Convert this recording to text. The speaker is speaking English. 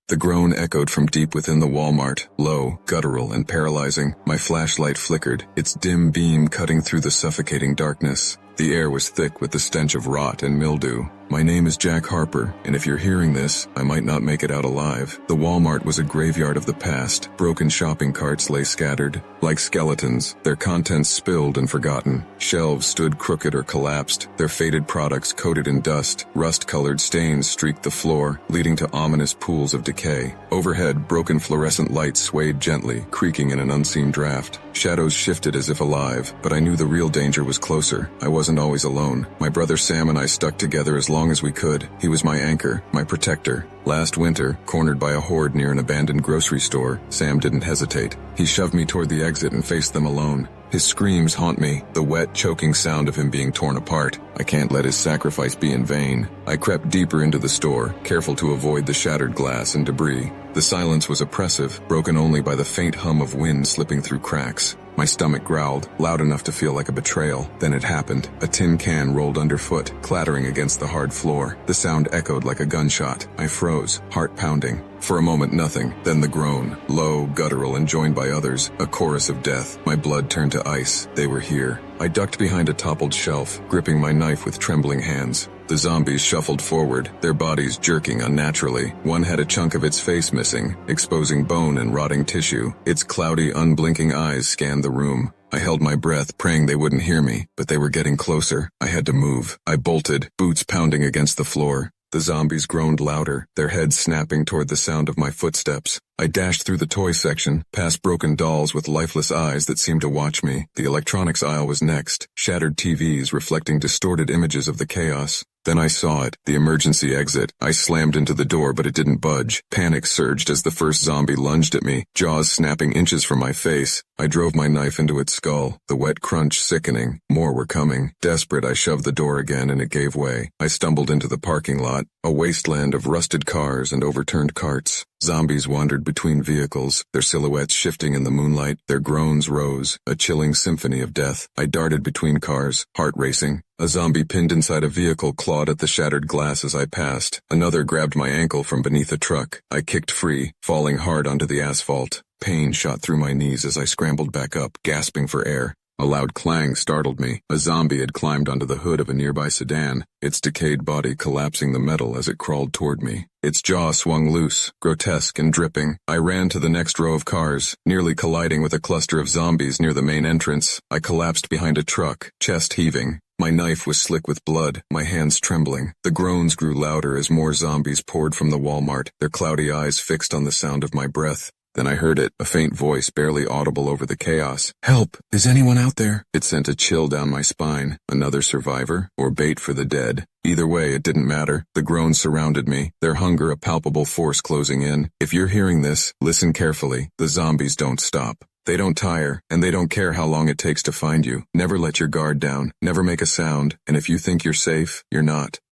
The groan echoed from deep within the Walmart, low, guttural, and paralyzing. My flashlight flickered, its dim beam cutting through the suffocating darkness. The air was thick with the stench of rot and mildew. My name is Jack Harper, and if you're hearing this, I might not make it out alive. The Walmart was a graveyard of the past. Broken shopping carts lay scattered. Like skeletons, their contents spilled and forgotten. Shelves stood crooked or collapsed, their faded products coated in dust. Rust-colored stains streaked the floor, leading to ominous pools of decay. Overhead, broken fluorescent lights swayed gently, creaking in an unseen draft. Shadows shifted as if alive, but I knew the real danger was closer. I wasn't always alone. My brother Sam and I stuck together as long as we could. He was my anchor, my protector. Last winter, cornered by a horde near an abandoned grocery store, Sam didn't hesitate. He shoved me toward the exit and faced them alone. His screams haunt me, the wet, choking sound of him being torn apart. I can't let his sacrifice be in vain. I crept deeper into the store, careful to avoid the shattered glass and debris. The silence was oppressive, broken only by the faint hum of wind slipping through cracks. My stomach growled, loud enough to feel like a betrayal. Then it happened. A tin can rolled underfoot, clattering against the hard floor. The sound echoed like a gunshot. I froze, heart pounding. For a moment nothing, then the groan, low, guttural, and joined by others, a chorus of death. My blood turned to ice. They were here. I ducked behind a toppled shelf, gripping my knife with trembling hands. The zombies shuffled forward, their bodies jerking unnaturally. One had a chunk of its face missing, exposing bone and rotting tissue. Its cloudy, unblinking eyes scanned the room. I held my breath, praying they wouldn't hear me, but they were getting closer. I had to move. I bolted, boots pounding against the floor. The zombies groaned louder, their heads snapping toward the sound of my footsteps. I dashed through the toy section, past broken dolls with lifeless eyes that seemed to watch me. The electronics aisle was next, shattered TVs reflecting distorted images of the chaos. Then I saw it, the emergency exit. I slammed into the door, but it didn't budge. Panic surged as the first zombie lunged at me, jaws snapping inches from my face. I drove my knife into its skull, the wet crunch sickening. More were coming. Desperate, I shoved the door again and it gave way. I stumbled into the parking lot, a wasteland of rusted cars and overturned carts. Zombies wandered between vehicles, their silhouettes shifting in the moonlight. Their groans rose, a chilling symphony of death. I darted between cars, heart racing. A zombie pinned inside a vehicle clawed at the shattered glass as I passed. Another grabbed my ankle from beneath a truck. I kicked free, falling hard onto the asphalt. Pain shot through my knees as I scrambled back up, gasping for air. A loud clang startled me. A zombie had climbed onto the hood of a nearby sedan, its decayed body collapsing the metal as it crawled toward me. Its jaw swung loose, grotesque and dripping. I ran to the next row of cars, nearly colliding with a cluster of zombies near the main entrance. I collapsed behind a truck, chest heaving. My knife was slick with blood, my hands trembling. The groans grew louder as more zombies poured from the Walmart, their cloudy eyes fixed on the sound of my breath. Then I heard it, a faint voice barely audible over the chaos. "Help! Is anyone out there?" It sent a chill down my spine. Another survivor? Or bait for the dead? Either way, it didn't matter. The groans surrounded me, their hunger a palpable force closing in. If you're hearing this, listen carefully. The zombies don't stop. They don't tire, and they don't care how long it takes to find you. Never let your guard down, never make a sound, and if you think you're safe, you're not.